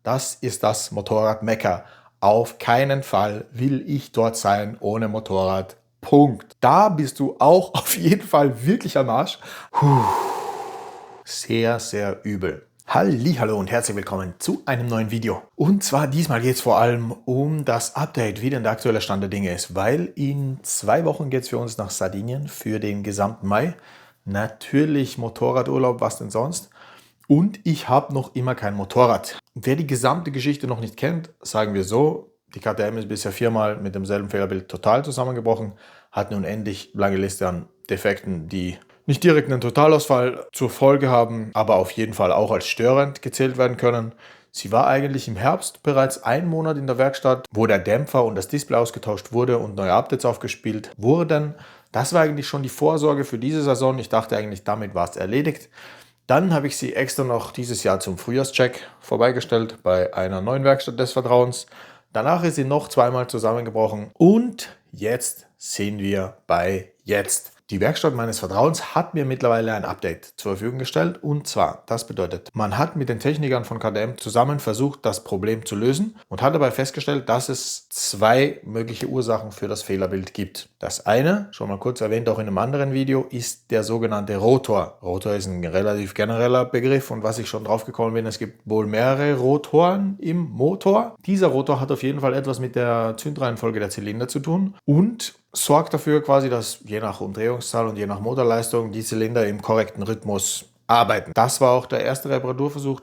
Das ist das Motorrad-Mekka. Auf keinen Fall will ich dort sein ohne Motorrad. Punkt. Da bist du auch auf jeden Fall wirklich am Arsch. Sehr, sehr übel. Hallihallo und herzlich willkommen zu einem neuen Video. Und zwar diesmal geht es vor allem um das Update, wie denn der aktuelle Stand der Dinge ist. Weil in 2 Wochen geht es für uns nach Sardinien für den gesamten Mai. Natürlich Motorradurlaub, was denn sonst. Und ich habe noch immer kein Motorrad. Wer die gesamte Geschichte noch nicht kennt, sagen wir so, die KTM ist bisher 4-mal mit demselben Fehlerbild total zusammengebrochen, hat eine unendlich lange Liste an Defekten, die nicht direkt einen Totalausfall zur Folge haben, aber auf jeden Fall auch als störend gezählt werden können. Sie war eigentlich im Herbst bereits 1 Monat in der Werkstatt, wo der Dämpfer und das Display ausgetauscht wurde und neue Updates aufgespielt wurden. Das war eigentlich schon die Vorsorge für diese Saison. Ich dachte eigentlich, damit war es erledigt. Dann habe ich sie extra noch dieses Jahr zum Frühjahrscheck vorbeigestellt bei einer neuen Werkstatt des Vertrauens. Danach ist sie noch 2-mal zusammengebrochen und jetzt sind wir bei jetzt. Die Werkstatt meines Vertrauens hat mir mittlerweile ein Update zur Verfügung gestellt und zwar, das bedeutet, man hat mit den Technikern von KTM zusammen versucht, das Problem zu lösen und hat dabei festgestellt, dass es 2 mögliche Ursachen für das Fehlerbild gibt. Das eine, schon mal kurz erwähnt, auch in einem anderen Video, ist der sogenannte Rotor. Rotor ist ein relativ genereller Begriff und was ich schon drauf gekommen bin, es gibt wohl mehrere Rotoren im Motor. Dieser Rotor hat auf jeden Fall etwas mit der Zündreihenfolge der Zylinder zu tun und sorgt dafür quasi, dass je nach Umdrehungszahl und je nach Motorleistung die Zylinder im korrekten Rhythmus arbeiten. Das war auch der erste Reparaturversuch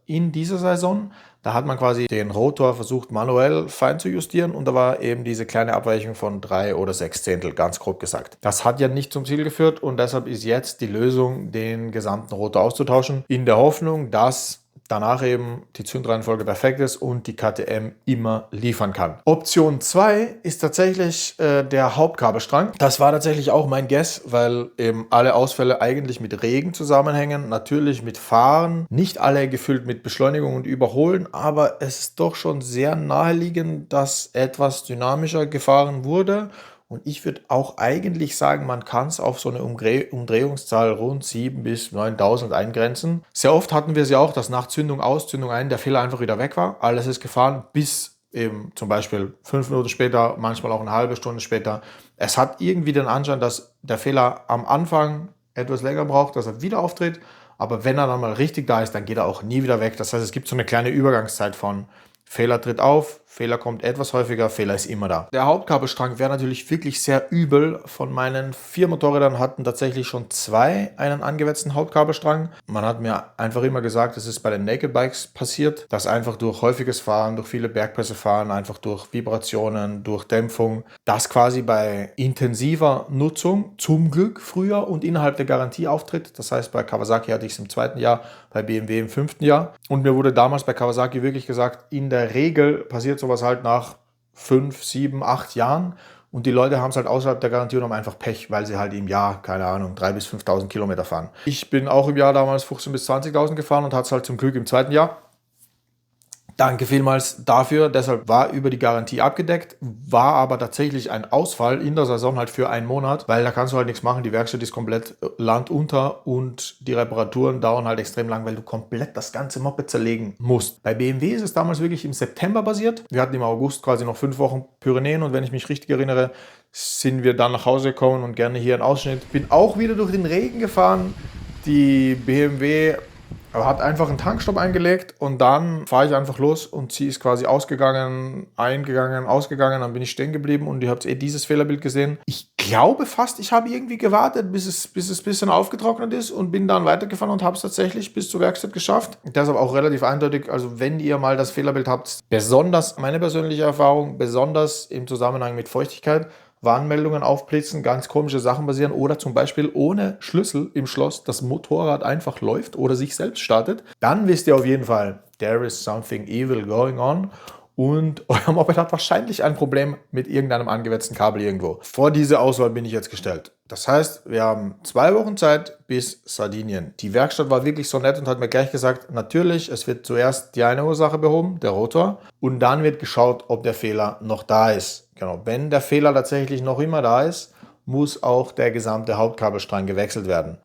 in dieser Saison. Da hat man quasi den Rotor versucht manuell fein zu justieren und da war eben diese kleine Abweichung von 3 oder 6 Zehntel, ganz grob gesagt. Das hat ja nicht zum Ziel geführt und deshalb ist jetzt die Lösung, den gesamten Rotor auszutauschen, in der Hoffnung, dass danach eben die Zündreihenfolge perfekt ist und die KTM immer liefern kann. Option 2 ist tatsächlich der Hauptkabelstrang. Das war tatsächlich auch mein Guess, weil eben alle Ausfälle eigentlich mit Regen zusammenhängen, natürlich mit Fahren, nicht alle gefüllt mit Beschleunigung und Überholen, aber es ist doch schon sehr naheliegend, dass etwas dynamischer gefahren wurde. Und ich würde auch eigentlich sagen, man kann es auf so eine Umdrehungszahl rund 7.000 bis 9.000 eingrenzen. Sehr oft hatten wir es ja auch, dass nach Zündung aus, Zündung ein, der Fehler einfach wieder weg war. Alles ist gefahren bis eben zum Beispiel 5 Minuten später, manchmal auch eine halbe Stunde später. Es hat irgendwie den Anschein, dass der Fehler am Anfang etwas länger braucht, dass er wieder auftritt. Aber wenn er dann mal richtig da ist, dann geht er auch nie wieder weg. Das heißt, es gibt so eine kleine Übergangszeit von Fehler tritt auf, Fehler kommt etwas häufiger, Fehler ist immer da. Der Hauptkabelstrang wäre natürlich wirklich sehr übel. Von meinen 4 Motorrädern hatten tatsächlich schon 2 einen angewetzten Hauptkabelstrang. Man hat mir einfach immer gesagt, es ist bei den Naked Bikes passiert, dass einfach durch häufiges Fahren, durch viele Bergpässe fahren, einfach durch Vibrationen, durch Dämpfung, das quasi bei intensiver Nutzung zum Glück früher und innerhalb der Garantie auftritt. Das heißt, bei Kawasaki hatte ich es im 2. Jahr, bei BMW im 5. Jahr. Und mir wurde damals bei Kawasaki wirklich gesagt, in der Regel passiert sowas halt nach 5, 7, 8 Jahren und die Leute haben es halt außerhalb der Garantie und haben einfach Pech, weil sie halt im Jahr, keine Ahnung, 3.000 bis 5.000 Kilometer fahren. Ich bin auch im Jahr damals 15.000 bis 20.000 gefahren und hatte es halt zum Glück im 2. Jahr. Danke vielmals dafür, deshalb war über die Garantie abgedeckt, war aber tatsächlich ein Ausfall in der Saison halt für 1 Monat, weil da kannst du halt nichts machen, die Werkstatt ist komplett landunter und die Reparaturen dauern halt extrem lang, weil du komplett das ganze Moped zerlegen musst. Bei BMW ist es damals wirklich im September passiert, wir hatten im August quasi noch 5 Wochen Pyrenäen und wenn ich mich richtig erinnere, sind wir dann nach Hause gekommen und gerne hier ein Ausschnitt. Bin auch wieder durch den Regen gefahren, die BMW hat einfach einen Tankstopp eingelegt und dann fahre ich einfach los und sie ist quasi ausgegangen, eingegangen, ausgegangen, dann bin ich stehen geblieben und ihr habt dieses Fehlerbild gesehen. Ich glaube fast, ich habe irgendwie gewartet, bis es ein bisschen aufgetrocknet ist und bin dann weitergefahren und habe es tatsächlich bis zur Werkstatt geschafft. Deshalb auch relativ eindeutig, also wenn ihr mal das Fehlerbild habt, besonders meine persönliche Erfahrung, besonders im Zusammenhang mit Feuchtigkeit, Warnmeldungen aufblitzen, ganz komische Sachen passieren oder zum Beispiel ohne Schlüssel im Schloss das Motorrad einfach läuft oder sich selbst startet, dann wisst ihr auf jeden Fall, there is something evil going on und euer Moped hat wahrscheinlich ein Problem mit irgendeinem angewetzten Kabel irgendwo. Vor diese Auswahl bin ich jetzt gestellt. Das heißt, wir haben 2 Wochen Zeit bis Sardinien. Die Werkstatt war wirklich so nett und hat mir gleich gesagt, natürlich, es wird zuerst die eine Ursache behoben, der Rotor, und dann wird geschaut, ob der Fehler noch da ist. Genau, wenn der Fehler tatsächlich noch immer da ist, muss auch der gesamte Hauptkabelstrang gewechselt werden.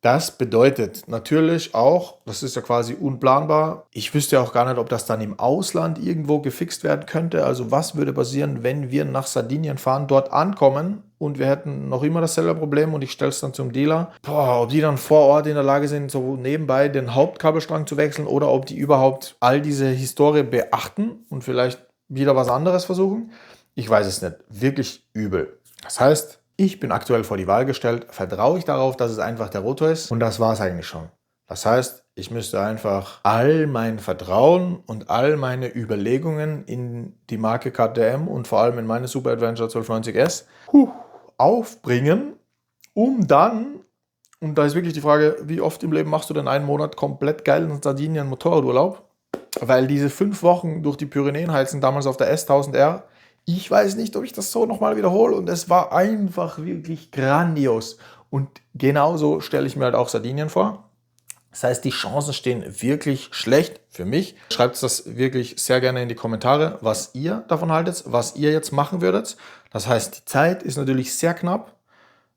Das bedeutet natürlich auch, das ist ja quasi unplanbar. Ich wüsste ja auch gar nicht, ob das dann im Ausland irgendwo gefixt werden könnte. Also was würde passieren, wenn wir nach Sardinien fahren, dort ankommen und wir hätten noch immer dasselbe Problem und ich stelle es dann zum Dealer. Boah, ob die dann vor Ort in der Lage sind, so nebenbei den Hauptkabelstrang zu wechseln oder ob die überhaupt all diese Historie beachten und vielleicht wieder was anderes versuchen. Ich weiß es nicht. Wirklich übel. Das heißt, ich bin aktuell vor die Wahl gestellt, vertraue ich darauf, dass es einfach der Rotor ist und das war es eigentlich schon. Das heißt, ich müsste einfach all mein Vertrauen und all meine Überlegungen in die Marke KTM und vor allem in meine Super Adventure 1290S aufbringen, um dann, und da ist wirklich die Frage, wie oft im Leben machst du denn einen Monat komplett geilen Sardinien Motorradurlaub? Weil diese 5 Wochen durch die Pyrenäen heizen, damals auf der S1000R, ich weiß nicht, ob ich das so nochmal wiederhole und es war einfach wirklich grandios. Und genauso stelle ich mir halt auch Sardinien vor. Das heißt, die Chancen stehen wirklich schlecht für mich. Schreibt das wirklich sehr gerne in die Kommentare, was ihr davon haltet, was ihr jetzt machen würdet. Das heißt, die Zeit ist natürlich sehr knapp.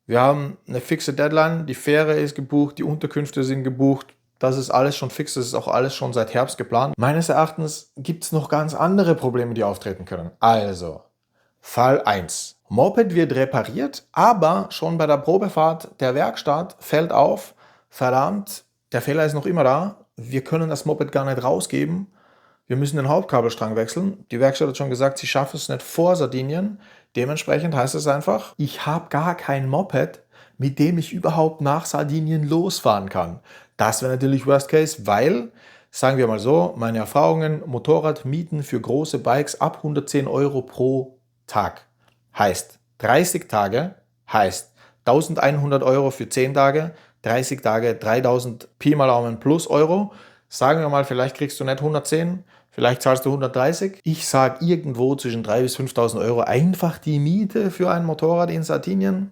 Wir haben eine fixe Deadline, die Fähre ist gebucht, die Unterkünfte sind gebucht. Das ist alles schon fix, das ist auch alles schon seit Herbst geplant. Meines Erachtens gibt es noch ganz andere Probleme, die auftreten können. Also, Fall 1. Moped wird repariert, aber schon bei der Probefahrt der Werkstatt fällt auf, verdammt, der Fehler ist noch immer da, wir können das Moped gar nicht rausgeben, wir müssen den Hauptkabelstrang wechseln. Die Werkstatt hat schon gesagt, sie schafft es nicht vor Sardinien. Dementsprechend heißt es einfach, ich habe gar kein Moped, mit dem ich überhaupt nach Sardinien losfahren kann. Das wäre natürlich Worst Case, weil, sagen wir mal so, meine Erfahrungen, Motorradmieten für große Bikes ab 110 Euro pro Tag heißt 30 Tage, heißt 1100 Euro für 10 Tage, 30 Tage 3000 Pi mal Daumen plus Euro. Sagen wir mal, vielleicht kriegst du nicht 110, vielleicht zahlst du 130. Ich sage irgendwo zwischen 3.000 bis 5.000 Euro einfach die Miete für ein Motorrad in Sardinien.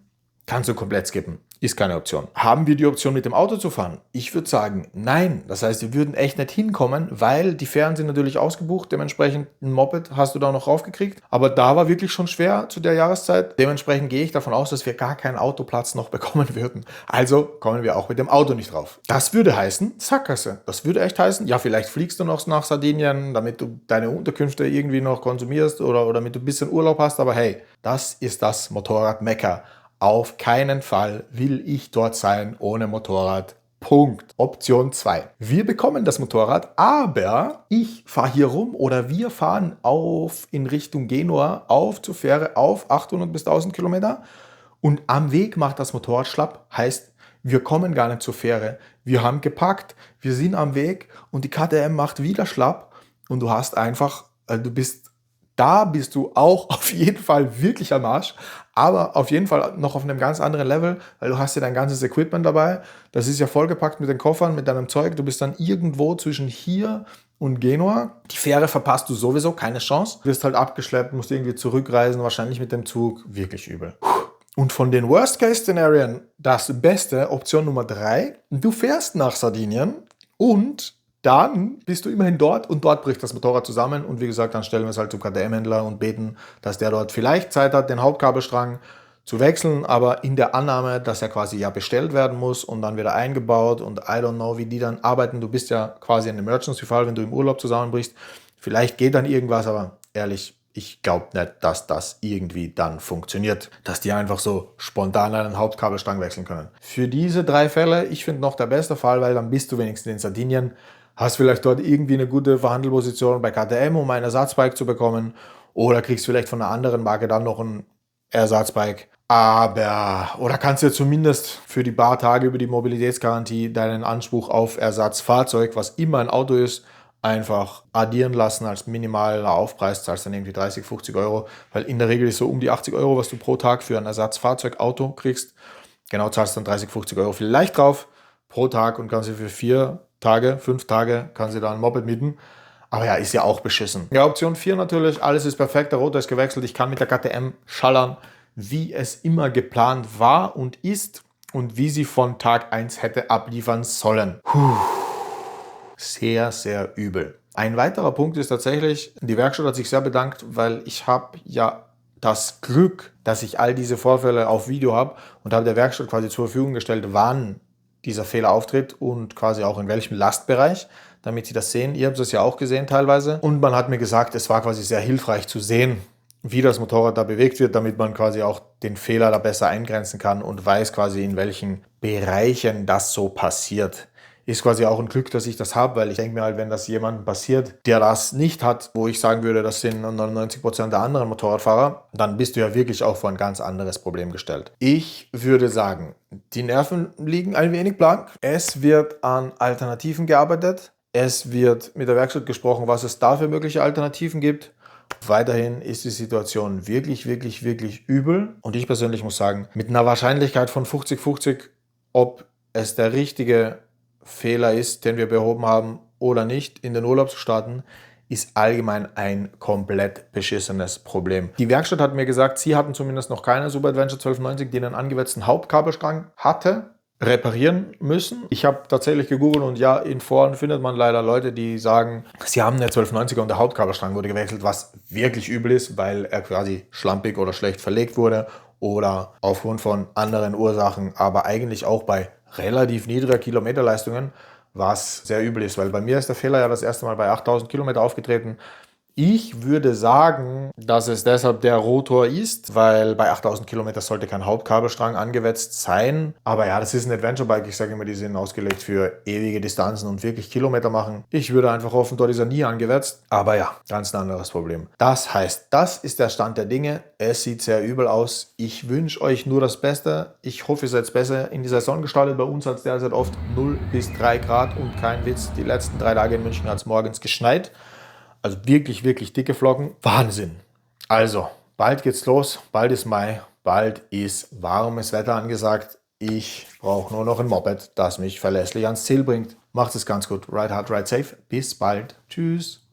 Kannst du komplett skippen. Ist keine Option. Haben wir die Option, mit dem Auto zu fahren? Ich würde sagen, nein. Das heißt, wir würden echt nicht hinkommen, weil die Fähren sind natürlich ausgebucht. Dementsprechend ein Moped hast du da noch raufgekriegt. Aber da war wirklich schon schwer zu der Jahreszeit. Dementsprechend gehe ich davon aus, dass wir gar keinen Autoplatz noch bekommen würden. Also kommen wir auch mit dem Auto nicht drauf. Das würde heißen, Sackgasse. Das würde echt heißen, ja, vielleicht fliegst du noch nach Sardinien, damit du deine Unterkünfte irgendwie noch konsumierst oder damit du ein bisschen Urlaub hast. Aber hey, das ist das Motorrad-Mekka. Auf keinen Fall will ich dort sein ohne Motorrad. Punkt. Option 2. Wir bekommen das Motorrad, aber ich fahre hier rum oder wir fahren in Richtung Genua auf zur Fähre auf 800 bis 1000 Kilometer und am Weg macht das Motorrad schlapp. Heißt, wir kommen gar nicht zur Fähre. Wir haben geparkt, wir sind am Weg und die KTM macht wieder schlapp und du hast einfach, da bist du auch auf jeden Fall wirklich am Arsch, aber auf jeden Fall noch auf einem ganz anderen Level, weil du hast ja dein ganzes Equipment dabei. Das ist ja vollgepackt mit den Koffern, mit deinem Zeug. Du bist dann irgendwo zwischen hier und Genua. Die Fähre verpasst du sowieso, keine Chance. Du wirst halt abgeschleppt, musst irgendwie zurückreisen, wahrscheinlich mit dem Zug. Wirklich übel. Und von den Worst-Case-Szenarien das Beste, Option Nummer 3, du fährst nach Sardinien und dann bist du immerhin dort und dort bricht das Motorrad zusammen und wie gesagt, dann stellen wir es halt zum KTM-Händler und beten, dass der dort vielleicht Zeit hat, den Hauptkabelstrang zu wechseln, aber in der Annahme, dass er quasi ja bestellt werden muss und dann wieder eingebaut und I don't know, wie die dann arbeiten. Du bist ja quasi ein Emergency-Fall, wenn du im Urlaub zusammenbrichst. Vielleicht geht dann irgendwas, aber ehrlich, ich glaube nicht, dass das irgendwie dann funktioniert, dass die einfach so spontan einen Hauptkabelstrang wechseln können. Für diese 3 Fälle, ich finde noch der beste Fall, weil dann bist du wenigstens in Sardinien, hast vielleicht dort irgendwie eine gute Verhandelposition bei KTM, um ein Ersatzbike zu bekommen oder kriegst vielleicht von einer anderen Marke dann noch ein Ersatzbike. Oder kannst du zumindest für die paar Tage über die Mobilitätsgarantie deinen Anspruch auf Ersatzfahrzeug, was immer ein Auto ist, einfach addieren lassen als minimaler Aufpreis, zahlst dann irgendwie 30, 50 Euro, weil in der Regel ist so um die 80 Euro, was du pro Tag für ein Ersatzfahrzeugauto kriegst. Genau, zahlst dann 30, 50 Euro vielleicht drauf pro Tag und kannst du für 4 Tage, 5 Tage kannst du da ein Moped mieten. Aber ja, ist ja auch beschissen. Ja, Option 4 natürlich, alles ist perfekt, der Rotor ist gewechselt, ich kann mit der KTM schallern, wie es immer geplant war und ist und wie sie von Tag 1 hätte abliefern sollen. Sehr, sehr übel. Ein weiterer Punkt ist tatsächlich, die Werkstatt hat sich sehr bedankt, weil ich habe ja das Glück, dass ich all diese Vorfälle auf Video habe und habe der Werkstatt quasi zur Verfügung gestellt, wann dieser Fehler auftritt und quasi auch in welchem Lastbereich, damit Sie das sehen. Ihr habt es ja auch gesehen teilweise. Und man hat mir gesagt, es war quasi sehr hilfreich zu sehen, wie das Motorrad da bewegt wird, damit man quasi auch den Fehler da besser eingrenzen kann und weiß quasi, in welchen Bereichen das so passiert. Ist quasi auch ein Glück, dass ich das habe, weil ich denke mir halt, wenn das jemandem passiert, der das nicht hat, wo ich sagen würde, das sind 99% der anderen Motorradfahrer, dann bist du ja wirklich auch vor ein ganz anderes Problem gestellt. Ich würde sagen, die Nerven liegen ein wenig blank. Es wird an Alternativen gearbeitet. Es wird mit der Werkstatt gesprochen, was es da für mögliche Alternativen gibt. Weiterhin ist die Situation wirklich, wirklich, wirklich übel. Und ich persönlich muss sagen, mit einer Wahrscheinlichkeit von 50-50, ob es der richtige Fehler ist, den wir behoben haben oder nicht, in den Urlaub zu starten, ist allgemein ein komplett beschissenes Problem. Die Werkstatt hat mir gesagt, sie hatten zumindest noch keine Super Adventure 1290, die einen angewetzten Hauptkabelstrang hatte, reparieren müssen. Ich habe tatsächlich gegoogelt und ja, in Foren findet man leider Leute, die sagen, sie haben eine 1290er und der Hauptkabelstrang wurde gewechselt, was wirklich übel ist, weil er quasi schlampig oder schlecht verlegt wurde oder aufgrund von anderen Ursachen, aber eigentlich auch bei relativ niedriger Kilometerleistungen, was sehr übel ist, weil bei mir ist der Fehler ja das erste Mal bei 8000 Kilometer aufgetreten. Ich würde sagen, dass es deshalb der Rotor ist, weil bei 8000 Kilometer sollte kein Hauptkabelstrang angewetzt sein. Aber ja, das ist ein Adventure-Bike. Ich sage immer, die sind ausgelegt für ewige Distanzen und wirklich Kilometer machen. Ich würde einfach hoffen, dort ist er nie angewetzt. Aber ja, ganz ein anderes Problem. Das heißt, das ist der Stand der Dinge. Es sieht sehr übel aus. Ich wünsche euch nur das Beste. Ich hoffe, ihr seid besser in die Saison gestartet. Bei uns hat es derzeit oft 0 bis 3 Grad und kein Witz. Die letzten 3 Tage in München hat es morgens geschneit. Also wirklich, wirklich dicke Flocken. Wahnsinn. Also, bald geht's los. Bald ist Mai. Bald ist warmes Wetter angesagt. Ich brauche nur noch ein Moped, das mich verlässlich ans Ziel bringt. Macht es ganz gut. Ride hard, ride safe. Bis bald. Tschüss.